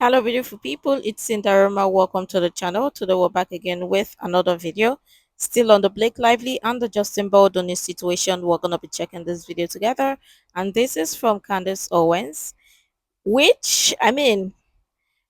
Hello, beautiful people. It's Sindafam. Welcome to the channel. Today, we're back again with another video. Still on the Blake Lively and the Justin Baldoni situation. We're going to be checking this video together. And this is from Candace Owens, which,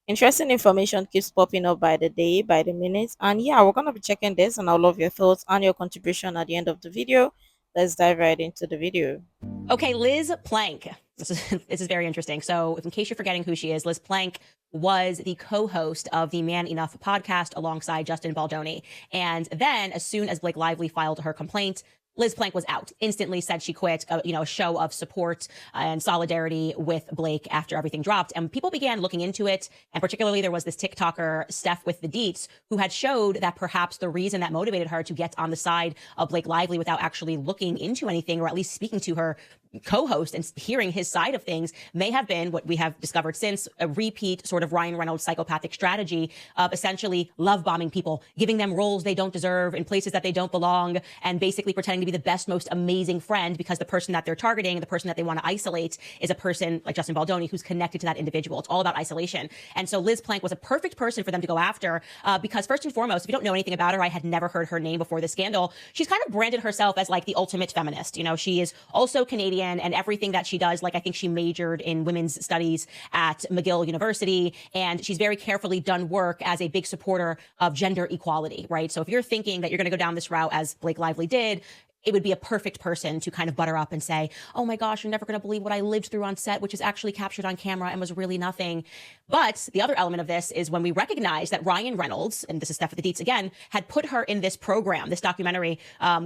interesting information keeps popping up by the day, by the minute. And yeah, we're going to be checking this, and I'll love your thoughts and your contribution at the end of the video. Let's dive right into the video. Okay, Liz Plank. This is very interesting. So in case you're forgetting who she is, Liz Plank was the co-host of the Man Enough podcast alongside Justin Baldoni. And then as soon as Blake Lively filed her complaint, Liz Plank was out, instantly said she quit, a show of support and solidarity with Blake after everything dropped. And people began looking into it. And particularly there was this TikToker, Steph with the Deets, who had showed that perhaps the reason that motivated her to get on the side of Blake Lively without actually looking into anything, or at least speaking to her co-host and hearing his side of things, may have been what we have discovered since, a repeat sort of Ryan Reynolds psychopathic strategy of essentially love bombing people, giving them roles they don't deserve in places that they don't belong, and basically pretending to be the best, most amazing friend because the person that they're targeting, the person that they want to isolate, is a person like Justin Baldoni who's connected to that individual. It's all about isolation. And so Liz Plank was a perfect person for them to go after because first and foremost, if you don't know anything about her, I had never heard her name before this scandal. She's kind of branded herself as like the ultimate feminist. She is also Canadian, and everything that she does, like I think she majored in women's studies at McGill University, and she's very carefully done work as a big supporter of gender equality, right? So if you're thinking that you're going to go down this route as Blake Lively did, it would be a perfect person to kind of butter up and say, oh my gosh, you're never going to believe what I lived through on set, which is actually captured on camera and was really nothing. But the other element of this is when we recognize that Ryan Reynolds, and this is Steph with the Deets again, had put her in this program, this documentary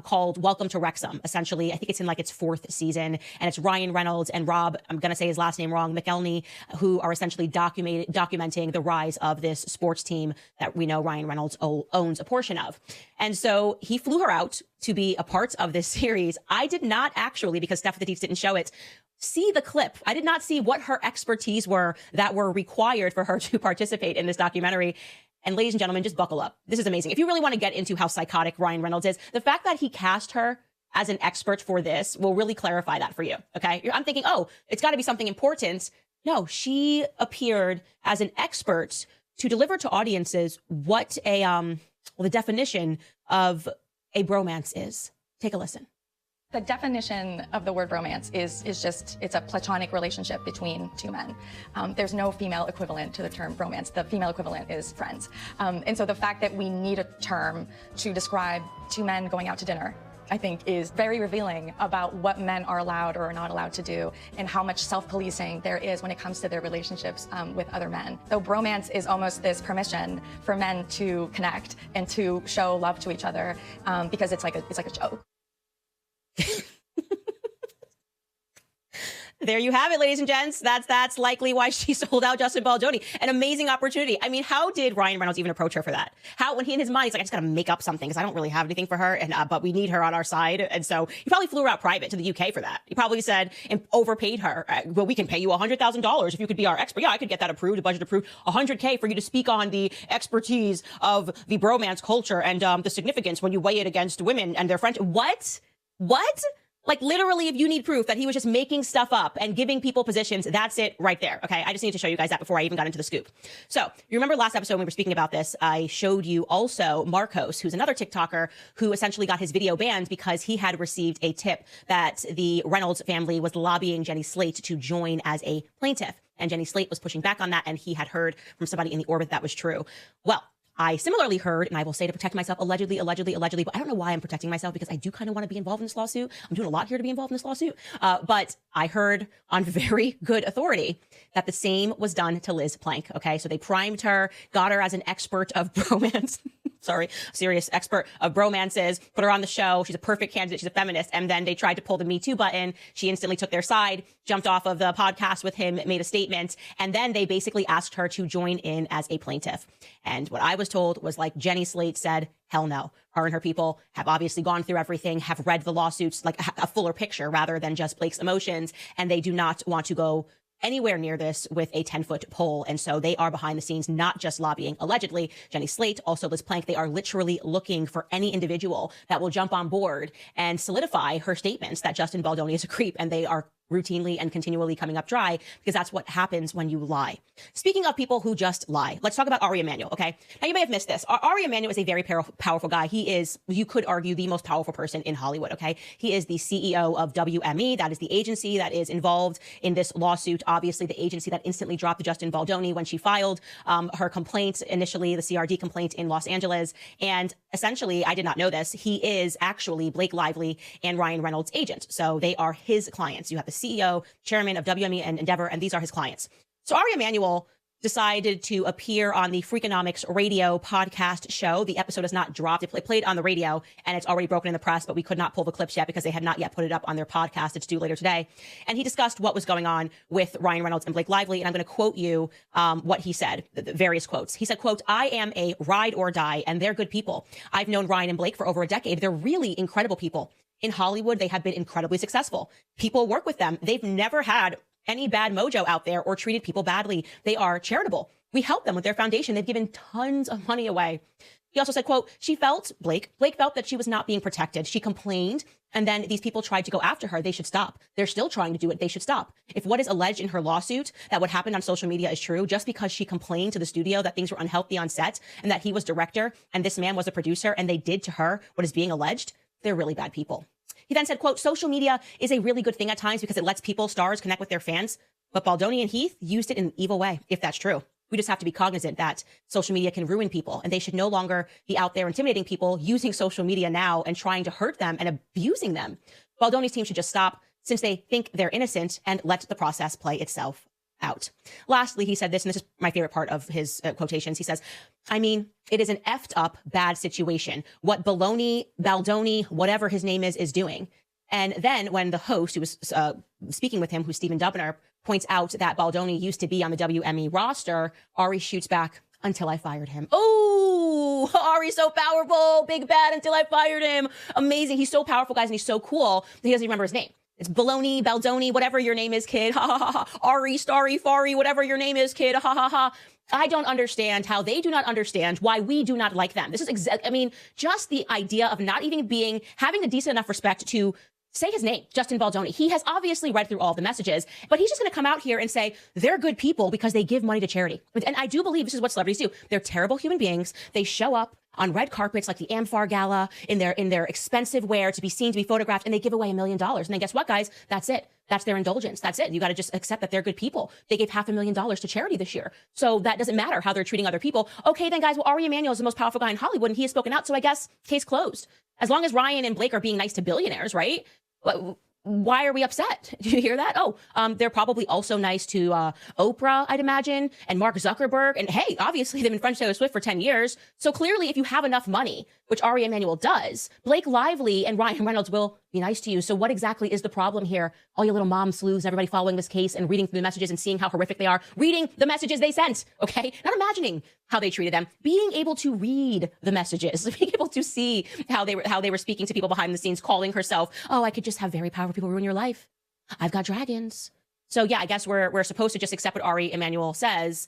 called Welcome to Wrexham. Essentially, I think it's in like its 4th season, and it's Ryan Reynolds and Rob, I'm going to say his last name wrong, McElhenney, who are essentially documenting the rise of this sports team that we know Ryan Reynolds owns a portion of. And so he flew her out to be a part of this series. I did not actually, because Steph with the Deets didn't show it, see the clip. I did not see what her expertise were that were required for her to participate in this documentary. And ladies and gentlemen, just buckle up. This is amazing. If you really want to get into how psychotic Ryan Reynolds is, the fact that he cast her as an expert for this will really clarify that for you. Okay. I'm thinking, oh, it's got to be something important. No, she appeared as an expert to deliver to audiences what the definition of a bromance is. Take a listen. The definition of the word bromance is just, it's a platonic relationship between two men. There's no female equivalent to the term bromance. The female equivalent is friends. And so the fact that we need a term to describe two men going out to dinner, I think, is very revealing about what men are allowed or are not allowed to do, and how much self-policing there is when it comes to their relationships with other men. So bromance is almost this permission for men to connect and to show love to each other because it's like a joke. There you have it, ladies and gents. That's likely why she sold out Justin Baldoni. An amazing opportunity. I mean, how did Ryan Reynolds even approach her for that? How, when he in his mind, he's like, I just got to make up something because I don't really have anything for her, and but we need her on our side. And so he probably flew her out private to the UK for that. He probably said and overpaid her. Well, we can pay you $100,000 if you could be our expert. Yeah, I could get that approved, budget approved. $100K for you to speak on the expertise of the bromance culture and the significance when you weigh it against women and their friends. What? Like literally, if you need proof that he was just making stuff up and giving people positions, that's it right there. Okay, I just need to show you guys that before I even got into the scoop. So you remember last episode when we were speaking about this, I showed you also Marcos, who's another TikToker who essentially got his video banned because he had received a tip that the Reynolds family was lobbying Jenny Slate to join as a plaintiff. And Jenny Slate was pushing back on that, and he had heard from somebody in the orbit that was true. Well, I similarly heard, and I will say to protect myself, allegedly, but I don't know why I'm protecting myself because I do kind of want to be involved in this lawsuit. I'm doing a lot here to be involved in this lawsuit. But I heard on very good authority that the same was done to Liz Plank. Okay, so they primed her, got her as an expert of bromance. Sorry, serious expert of bromances, put her on the show. She's a perfect candidate. She's a feminist. And then they tried to pull the Me Too button. She instantly took their side, jumped off of the podcast with him, made a statement. And then they basically asked her to join in as a plaintiff. And what I was told was like Jenny Slate said, hell no. Her and her people have obviously gone through everything, have read the lawsuits, like a fuller picture rather than just Blake's emotions. And they do not want to go anywhere near this with a 10-foot pole. And so they are behind the scenes, not just lobbying, allegedly, Jenny Slate, also Liz Plank. They are literally looking for any individual that will jump on board and solidify her statements that Justin Baldoni is a creep. And they are routinely and continually coming up dry, because that's what happens when you lie. Speaking of people who just lie, let's talk about Ari Emanuel, okay? Now, you may have missed this. Ari Emanuel is a very powerful guy. He is, you could argue, the most powerful person in Hollywood, okay? He is the CEO of WME. That is the agency that is involved in this lawsuit. Obviously, the agency that instantly dropped Justin Baldoni when she filed her complaint, initially the CRD complaint in Los Angeles. And essentially, I did not know this, he is actually Blake Lively and Ryan Reynolds' agent. So they are his clients. You have the CEO, chairman of WME and Endeavor, and these are his clients. So Ari Emanuel decided to appear on the Freakonomics radio podcast show. The episode is not dropped. It played on the radio, and it's already broken in the press, but we could not pull the clips yet because they had not yet put it up on their podcast. It's due later today. And he discussed what was going on with Ryan Reynolds and Blake Lively. And I'm going to quote you what he said, the various quotes. He said, quote, "I am a ride or die, and they're good people. I've known Ryan and Blake for over a decade. They're really incredible people. In Hollywood, they have been incredibly successful. People work with them. They've never had any bad mojo out there or treated people badly. They are charitable. We help them with their foundation. They've given tons of money away." He also said, quote, Blake felt that she was not being protected. She complained, and then these people tried to go after her. They should stop. They're still trying to do it. They should stop. If what is alleged in her lawsuit, that what happened on social media is true, just because she complained to the studio that things were unhealthy on set and that he was director and this man was a producer and they did to her what is being alleged, they're really bad people. He then said, quote, "Social media is a really good thing at times because it lets people, stars, connect with their fans. But Baldoni and Heath used it in an evil way, if that's true. We just have to be cognizant that social media can ruin people, and they should no longer be out there intimidating people, using social media now and trying to hurt them and abusing them. Baldoni's team should just stop since they think they're innocent and let the process play itself out." Lastly, he said this, and this is my favorite part of his quotations. He says, "I mean, it is an effed up bad situation. What Baldoni, whatever his name is doing." And then when the host who was speaking with him, who's Stephen Dubner, points out that Baldoni used to be on the WME roster, Ari shoots back, "Until I fired him." Oh, Ari's so powerful. Big bad until I fired him. Amazing. He's so powerful, guys, and he's so cool that he doesn't even remember his name. It's Baldoni, whatever your name is, kid. Ha ha ha ha. Ari, Starry, Fari, whatever your name is, kid. Ha ha ha. I don't understand how they do not understand why we do not like them. This is just the idea of not even having the decent enough respect to say his name, Justin Baldoni. He has obviously read through all the messages, but he's just going to come out here and say they're good people because they give money to charity. And I do believe this is what celebrities do. They're terrible human beings. They show up on red carpets like the Amfar Gala in their expensive wear to be seen, to be photographed, and they give away $1 million. And then guess what, guys? That's it. That's their indulgence. That's it. You got to just accept that they're good people. They gave $500,000 to charity this year. So that doesn't matter how they're treating other people. Okay, then guys, well, Ari Emanuel is the most powerful guy in Hollywood and he has spoken out. So I guess case closed. As long as Ryan and Blake are being nice to billionaires, right? Why are we upset? Did you hear that? Oh, they're probably also nice to Oprah, I'd imagine, and Mark Zuckerberg. And hey, obviously they've been friends with Taylor Swift for 10 years. So clearly, if you have enough money, which Ari Emanuel does, Blake Lively and Ryan Reynolds will be nice to you. So what exactly is the problem here? All you little mom sleuths, everybody following this case and reading through the messages and seeing how horrific they are, reading the messages they sent, okay? Not imagining how they treated them, being able to read the messages, being able to see how they were speaking to people behind the scenes, calling herself, "Oh, I could just have very powerful people ruin your life. I've got dragons." So yeah, I guess we're supposed to just accept what Ari Emanuel says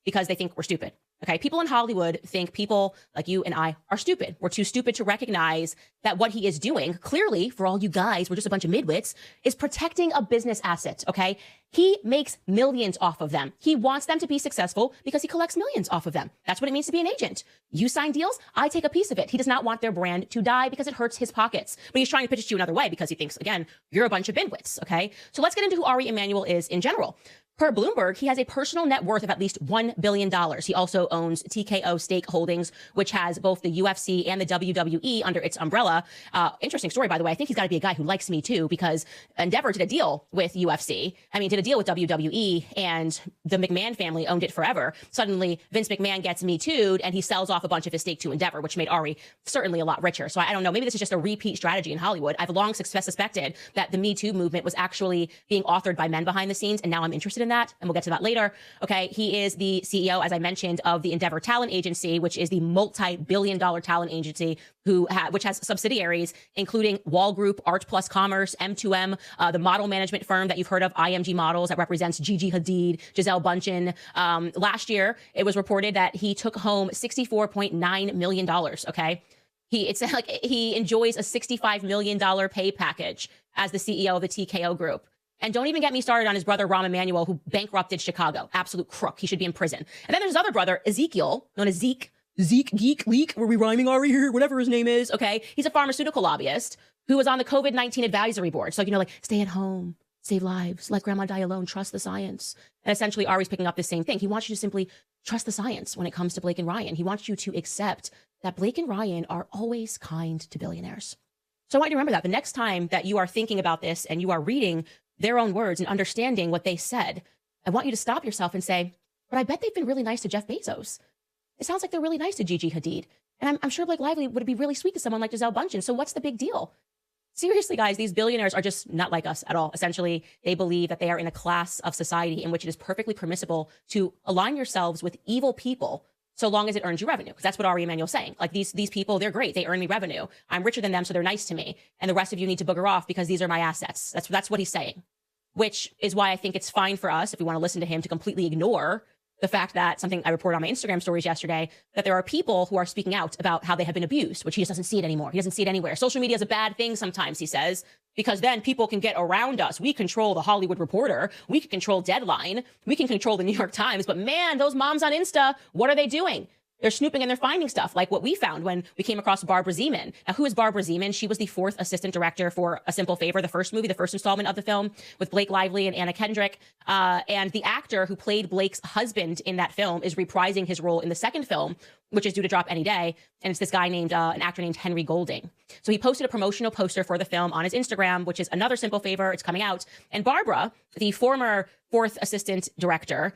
because they think we're stupid. Okay, people in Hollywood think people like you and I are stupid. We're too stupid to recognize that what he is doing, clearly, for all you guys, we're just a bunch of midwits, is protecting a business asset, okay? He makes millions off of them. He wants them to be successful because he collects millions off of them. That's what it means to be an agent. You sign deals, I take a piece of it. He does not want their brand to die because it hurts his pockets. But he's trying to pitch it to you another way because he thinks, again, you're a bunch of midwits, okay? So let's get into who Ari Emanuel is in general. Per Bloomberg, he has a personal net worth of at least $1 billion. He also owns TKO Stake Holdings, which has both the UFC and the WWE under its umbrella. Interesting story, by the way. I think he's got to be a guy who likes Me Too because Endeavor did a deal with UFC. Did a deal with WWE, and the McMahon family owned it forever. Suddenly, Vince McMahon gets Me Too'd, and he sells off a bunch of his stake to Endeavor, which made Ari certainly a lot richer. So I don't know. Maybe this is just a repeat strategy in Hollywood. I've long suspected that the Me Too movement was actually being authored by men behind the scenes, and now I'm interested in that, and we'll get to that later. Okay, he is the CEO, as I mentioned, of the Endeavor Talent Agency, which is the multi-billion-dollar talent agency which has subsidiaries including Wall Group, Art Plus Commerce, M2M, the model management firm that you've heard of, IMG Models, that represents Gigi Hadid, Gisele Bundchen. Last year, it was reported that he took home $64.9 million. Okay, it's like he enjoys a $65 million pay package as the CEO of the TKO Group. And don't even get me started on his brother, Rahm Emanuel, who bankrupted Chicago. Absolute crook. He should be in prison. And then there's his other brother, Ezekiel, known as Zeke, Geek, Leak. Were we rhyming Ari here? Whatever his name is. Okay. He's a pharmaceutical lobbyist who was on the COVID-19 advisory board. So, like, stay at home, save lives, let grandma die alone, trust the science. And essentially, Ari's picking up the same thing. He wants you to simply trust the science when it comes to Blake and Ryan. He wants you to accept that Blake and Ryan are always kind to billionaires. So I want you to remember that the next time that you are thinking about this and you are reading their own words and understanding what they said, I want you to stop yourself and say, but I bet they've been really nice to Jeff Bezos. It sounds like they're really nice to Gigi Hadid. And I'm sure Blake Lively would be really sweet to someone like Gisele Bündchen. So what's the big deal? Seriously, guys, these billionaires are just not like us at all. Essentially, they believe that they are in a class of society in which it is perfectly permissible to align yourselves with evil people so long as it earns you revenue. Because that's what Ari Emanuel's saying. Like, these people, they're great. They earn me revenue. I'm richer than them, so they're nice to me. And the rest of you need to booger off because these are my assets. That's what he's saying. Which is why I think it's fine for us, if we want to listen to him, to completely ignore the fact that something I reported on my Instagram stories yesterday, that there are people who are speaking out about how they have been abused, which he just doesn't see it anymore. He doesn't see it anywhere. Social media is a bad thing sometimes, he says, because then people can get around us. We control the Hollywood Reporter. We can control Deadline. We can control the New York Times. But man, those moms on Insta, what are they doing? They're snooping and they're finding stuff like what we found when we came across Barbara Zeman. Now, who is Barbara Zeman? She was the 4th assistant director for A Simple Favor, the first movie, the first installment of the film with Blake Lively and Anna Kendrick. And the actor who played Blake's husband in that film is reprising his role in the second film, which is due to drop any day. And it's this guy named, an actor named Henry Golding. So he posted a promotional poster for the film on his Instagram, which is another Simple Favor. It's coming out. And Barbara, the former 4th assistant director,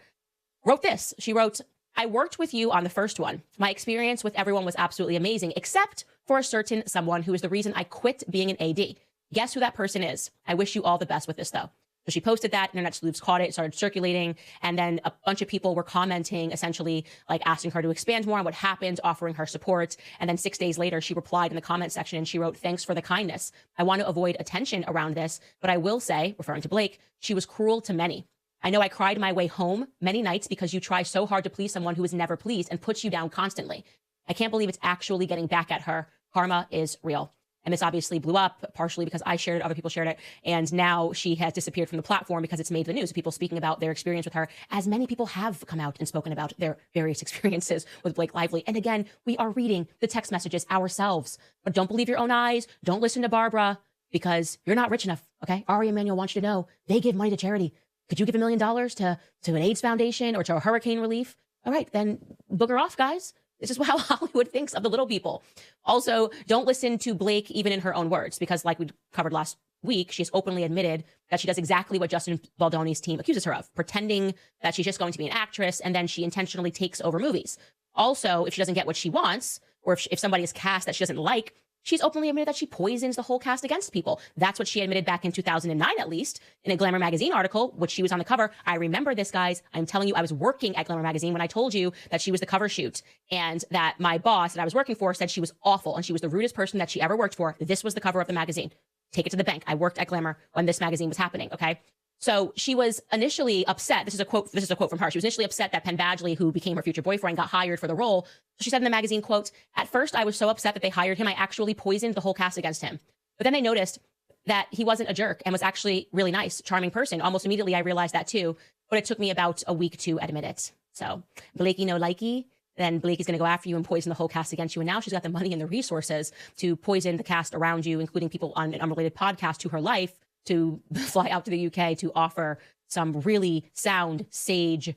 wrote this. She wrote, I worked with you on the first one. My experience with everyone was absolutely amazing, except for a certain someone who is the reason I quit being an AD. Guess who that person is? I wish you all the best with this, though. So she posted that, internet sleuths caught it, started circulating, and then a bunch of people were commenting, essentially like asking her to expand more on what happened, offering her support. And then 6 days later, she replied in the comment section and she wrote, thanks for the kindness. I want to avoid attention around this, but I will say, referring to Blake, she was cruel to many. I know I cried my way home many nights because you try so hard to please someone who is never pleased and puts you down constantly. I can't believe it's actually getting back at her. Karma is real. And this obviously blew up partially because I shared it, other people shared it. And now she has disappeared from the platform because it's made the news. People speaking about their experience with her, as many people have come out and spoken about their various experiences with Blake Lively. And again, we are reading the text messages ourselves. But don't believe your own eyes. Don't listen to Barbara because you're not rich enough. Okay? Ari Emanuel wants you to know they give money to charity. Could you give $1 million to an AIDS foundation or to a hurricane relief? All right, then booger off, guys. This is how Hollywood thinks of the little people. Also, don't listen to Blake even in her own words, because like we covered last week, she has openly admitted that she does exactly what Justin Baldoni's team accuses her of, pretending that she's just going to be an actress, and then she intentionally takes over movies. Also, if she doesn't get what she wants, or if somebody is cast that she doesn't like, she's openly admitted that she poisons the whole cast against people. That's what she admitted back in 2009, at least, in a Glamour magazine article, which she was on the cover. I remember this, guys. I'm telling you, I was working at Glamour magazine when I told you that she was the cover shoot, and that my boss that I was working for said she was awful and she was the rudest person that she ever worked for. This was the cover of the magazine. Take it to the bank. I worked at Glamour when this magazine was happening, okay? So she was initially upset. This is a quote from her. She was initially upset that Penn Badgley, who became her future boyfriend, got hired for the role. So she said in the magazine, quote, at first I was so upset that they hired him, I actually poisoned the whole cast against him. But then they noticed that he wasn't a jerk and was actually really nice, charming person. Almost immediately I realized that too, but it took me about a week to admit it. So Blakey no likey, then Blake is going to go after you and poison the whole cast against you. And now she's got the money and the resources to poison the cast around you, including people on an unrelated podcast to her life, to fly out to the UK to offer some really sound, sage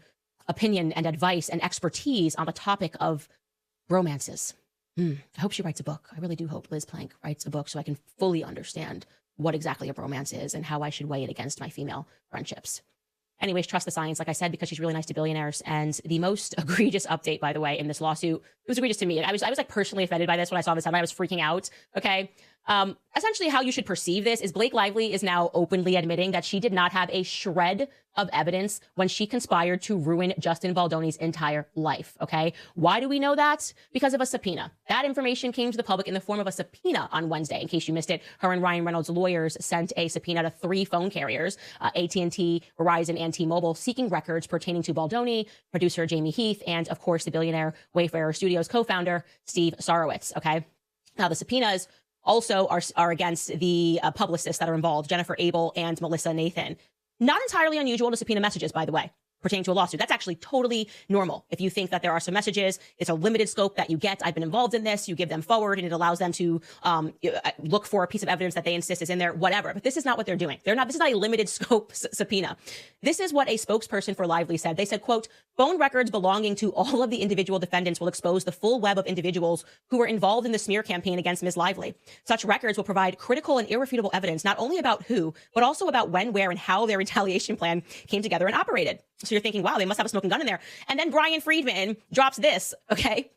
opinion and advice and expertise on the topic of romances. I hope she writes a book. I really do hope Liz Plank writes a book so I can fully understand what exactly a romance is and how I should weigh it against my female friendships. Anyways, trust the science, like I said, because she's really nice to billionaires. And the most egregious update, by the way, in this lawsuit, it was egregious to me. I was like personally offended by this when I saw this happen. I was freaking out. Okay. Essentially how you should perceive this is Blake Lively is now openly admitting that she did not have a shred of evidence when she conspired to ruin Justin Baldoni's entire life. Okay. Why do we know that? Because of a subpoena. That information came to the public in the form of a subpoena on Wednesday. In case you missed it, her and Ryan Reynolds' lawyers sent a subpoena to 3 phone carriers, AT&T, Verizon, and T-Mobile, seeking records pertaining to Baldoni, producer Jamie Heath, and of course the billionaire Wayfarer Studios co-founder Steve Sarowitz. Okay. Now the subpoenas also are against the publicists that are involved, Jennifer Abel and Melissa Nathan. Not entirely unusual to subpoena messages, by the way, pertaining to a lawsuit. That's actually totally normal. If you think that there are some messages, it's a limited scope that you get. I've been involved in this. You give them forward and it allows them to look for a piece of evidence that they insist is in there, whatever. But this is not what they're doing. This is not a limited scope subpoena. This is what a spokesperson for Lively said. They said, quote, phone records belonging to all of the individual defendants will expose the full web of individuals who were involved in the smear campaign against Ms. Lively. Such records will provide critical and irrefutable evidence, not only about who, but also about when, where, and how their retaliation plan came together and operated. So you're thinking, wow, they must have a smoking gun in there. And then Brian Friedman drops this, okay?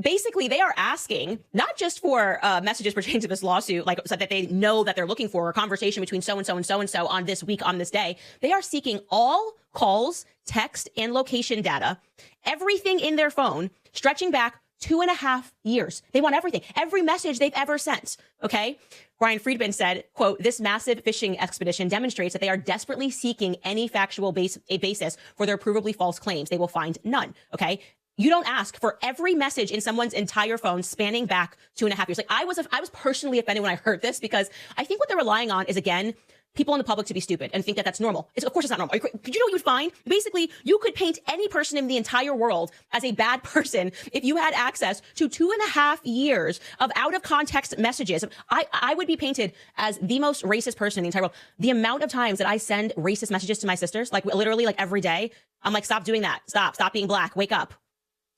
Basically, they are asking not just for messages pertaining to this lawsuit, like so that they know that they're looking for a conversation between so-and-so and so-and-so on this week, on this day. They are seeking all calls, text, and location data, everything in their phone, stretching back 2.5 years. They want everything, every message they've ever sent, okay? Brian Friedman said, quote, this massive phishing expedition demonstrates that they are desperately seeking any factual basis for their provably false claims. They will find none, okay? You don't ask for every message in someone's entire phone spanning back 2.5 years. Like I was personally offended when I heard this because I think what they're relying on is, again, people in the public to be stupid and think that that's normal. Of course it's not normal. Could you know what you'd find? Basically, you could paint any person in the entire world as a bad person if you had access to 2.5 years of out of context messages. I would be painted as the most racist person in the entire world. The amount of times that I send racist messages to my sisters, like literally like every day, I'm like, stop doing that. Stop being black. Wake up.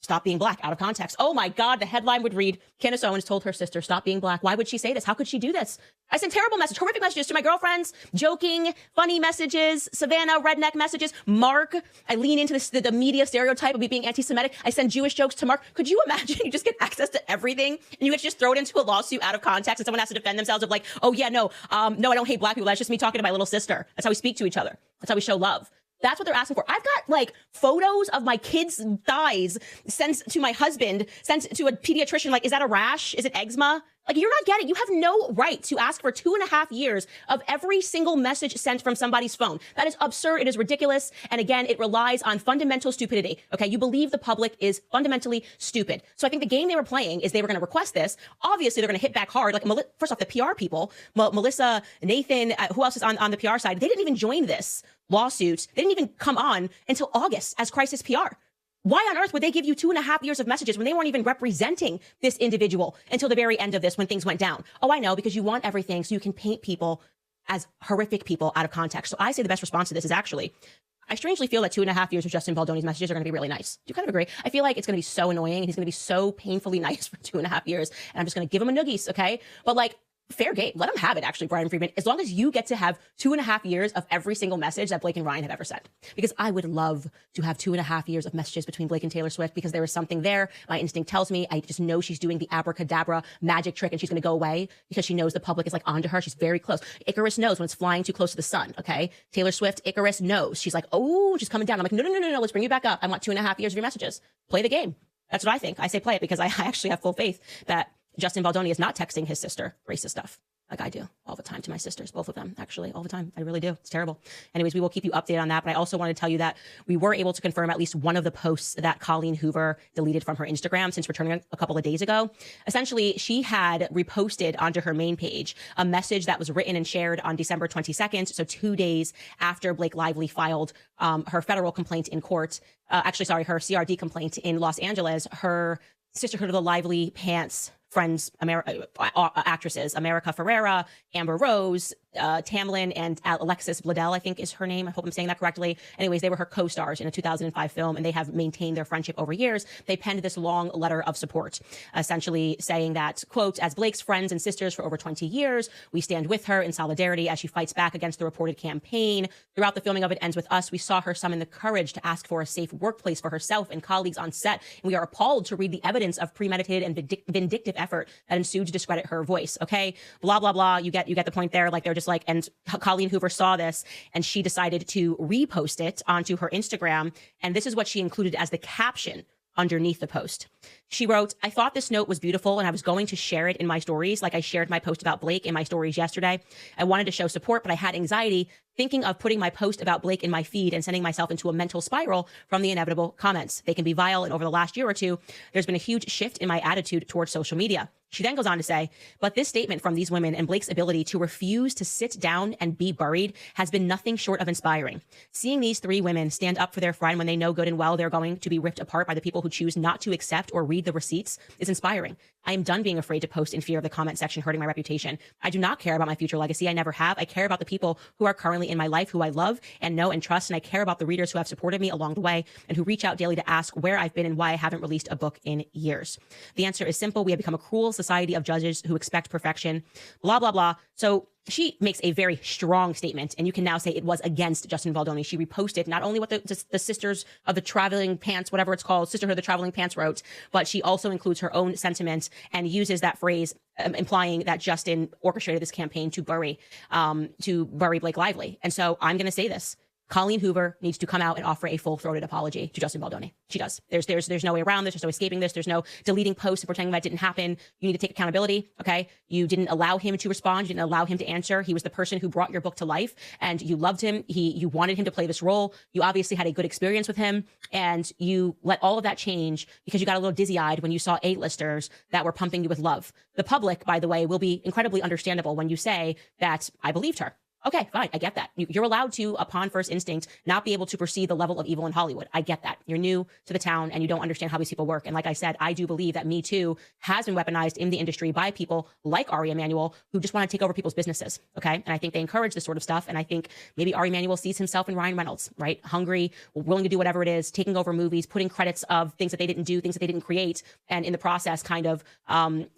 Stop being black, out of context. Oh my God, the headline would read, Candace Owens told her sister, stop being black. Why would she say this? How could she do this? I send terrible messages, horrific messages to my girlfriends, joking, funny messages, Savannah, redneck messages, Mark. I lean into the media stereotype of me being anti-Semitic. I send Jewish jokes to Mark. Could you imagine you just get access to everything and you get to just throw it into a lawsuit out of context and someone has to defend themselves of like, oh yeah, no, I don't hate black people. That's just me talking to my little sister. That's how we speak to each other. That's how we show love. That's what they're asking for. I've got like photos of my kids' thighs sent to my husband, sent to a pediatrician. Like, is that a rash? Is it eczema? Like, you're not getting, you have no right to ask for 2.5 years of every single message sent from somebody's phone. That is absurd. It is ridiculous. And again, it relies on fundamental stupidity. Okay. You believe the public is fundamentally stupid. So I think the game they were playing is they were going to request this. Obviously, they're going to hit back hard. Like, first off, the PR people, Melissa, Nathan, who else is on the PR side? They didn't even join this lawsuit. They didn't even come on until August as crisis PR. Why on earth would they give you 2.5 years of messages when they weren't even representing this individual until the very end of this when things went down? Oh, I know, because you want everything so you can paint people as horrific people out of context. So I say the best response to this is actually, I strangely feel that 2.5 years of Justin Baldoni's messages are going to be really nice. Do you kind of agree? I feel like it's going to be so annoying and he's going to be so painfully nice for 2.5 years. And I'm just going to give him a noogies, okay? But like, fair game. Let him have it, actually, Brian Friedman, as long as you get to have 2.5 years of every single message that Blake and Ryan have ever sent. Because I would love to have 2.5 years of messages between Blake and Taylor Swift because there is something there. My instinct tells me, I just know she's doing the abracadabra magic trick and she's going to go away because she knows the public is like onto her. She's very close. Icarus knows when it's flying too close to the sun, okay? Taylor Swift, Icarus knows. She's like, oh, she's coming down. I'm like, no, let's bring you back up. I want 2.5 years of your messages. Play the game. That's what I think. I say play it because I actually have full faith that Justin Baldoni is not texting his sister racist stuff. Like I do all the time to my sisters, both of them, actually, all the time. I really do. It's terrible. Anyways, we will keep you updated on that. But I also want to tell you that we were able to confirm at least one of the posts that Colleen Hoover deleted from her Instagram since returning a couple of days ago. Essentially, she had reposted onto her main page a message that was written and shared on December 22nd. So 2 days after Blake Lively filed her federal complaint in court. Her CRD complaint in Los Angeles. Her Sisterhood of the Lively Pants friends, actresses, America Ferrera, Amber Rose, Tamlin, and Alexis Bledel, I think is her name. I hope I'm saying that correctly. Anyways, they were her co-stars in a 2005 film, and they have maintained their friendship over years. They penned this long letter of support, essentially saying that, quote, as Blake's friends and sisters for over 20 years, we stand with her in solidarity as she fights back against the reported campaign. Throughout the filming of It Ends With Us, we saw her summon the courage to ask for a safe workplace for herself and colleagues on set. And we are appalled to read the evidence of premeditated and vindictive effort that ensued to discredit her voice. Okay, blah, blah, blah. You get the point there. Like, they're just like, and Colleen Hoover saw this and she decided to repost it onto her Instagram. And this is what she included as the caption underneath the post. She wrote, I thought this note was beautiful and I was going to share it in my stories. Like I shared my post about Blake in my stories yesterday. I wanted to show support, but I had anxiety thinking of putting my post about Blake in my feed and sending myself into a mental spiral from the inevitable comments. They can be vile, and over the last year or two, there's been a huge shift in my attitude towards social media. She then goes on to say, but this statement from these women and Blake's ability to refuse to sit down and be buried has been nothing short of inspiring. Seeing these three women stand up for their friend when they know good and well they're going to be ripped apart by the people who choose not to accept or read the receipts is inspiring. I am done being afraid to post in fear of the comment section hurting my reputation. I do not care about my future legacy. I never have. I care about the people who are currently in my life, who I love and know and trust. And I care about the readers who have supported me along the way and who reach out daily to ask where I've been and why I haven't released a book in years. The answer is simple. We have become a cruel society of judges who expect perfection, blah, blah, blah. So she makes a very strong statement, and you can now say it was against Justin Baldoni. She reposted not only what the Sisters of the Traveling Pants, whatever it's called, Sisterhood of the Traveling Pants wrote, but she also includes her own sentiment and uses that phrase implying that Justin orchestrated this campaign to bury Blake Lively. And so I'm going to say this. Colleen Hoover needs to come out and offer a full-throated apology to Justin Baldoni. She does. There's no way around this. There's no escaping this. There's no deleting posts and pretending that didn't happen. You need to take accountability, okay? You didn't allow him to respond. You didn't allow him to answer. He was the person who brought your book to life, and you loved him. You wanted him to play this role. You obviously had a good experience with him, and you let all of that change because you got a little dizzy-eyed when you saw A-listers that were pumping you with love. The public, by the way, will be incredibly understandable when you say that I believed her. Okay, fine. I get that. You're allowed to, upon first instinct, not be able to perceive the level of evil in Hollywood. I get that. You're new to the town and you don't understand how these people work. And like I said, I do believe that Me Too has been weaponized in the industry by people like Ari Emanuel who just want to take over people's businesses. Okay. And I think they encourage this sort of stuff. And I think maybe Ari Emanuel sees himself in Ryan Reynolds, right? Hungry, willing to do whatever it is, taking over movies, putting credits of things that they didn't do, things that they didn't create, and in the process, kind of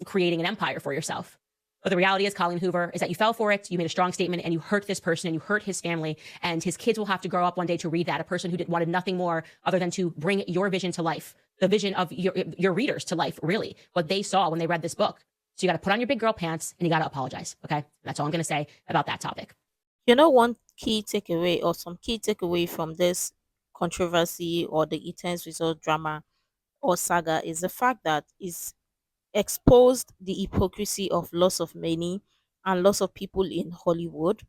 creating an empire for yourself. But the reality is, Colleen Hoover, is that you fell for it. You made a strong statement and you hurt this person and you hurt his family. And his kids will have to grow up one day to read that. A person who wanted nothing more other than to bring your vision to life, the vision of your readers to life, really, what they saw when they read this book. So you got to put on your big girl pants and you got to apologize. Okay. That's all I'm going to say about that topic. You know, one key takeaway or some key takeaway from this controversy or the intense result drama or saga is the fact that it's exposed the hypocrisy of lots of many and lots of people in Hollywood,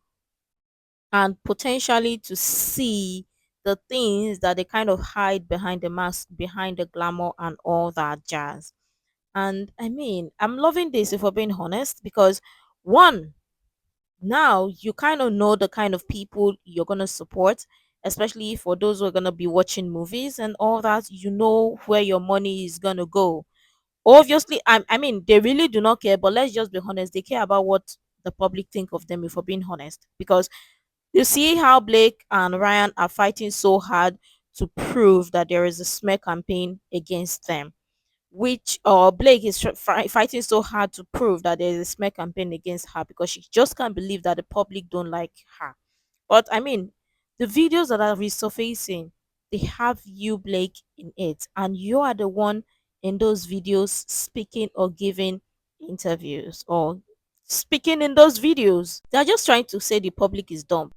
and potentially to see the things that they kind of hide behind the mask, behind the glamour and all that jazz. And I mean, I'm loving this if we're being honest, because one, now you kind of know the kind of people you're going to support, especially for those who are going to be watching movies and all that. You know where your money is going to go. Obviously, I mean, they really do not care, but let's just be honest, they care about what the public think of them, if we're being honest. Because you see how Blake and Ryan are fighting so hard to prove that there is a smear campaign against them, which Blake is fighting so hard to prove that there is a smear campaign against her because she just can't believe that the public don't like her. But I mean, the videos that are resurfacing, they have you, Blake, in it, and you are the one in those videos speaking or giving interviews or speaking in those videos. They're just trying to say the public is dumb.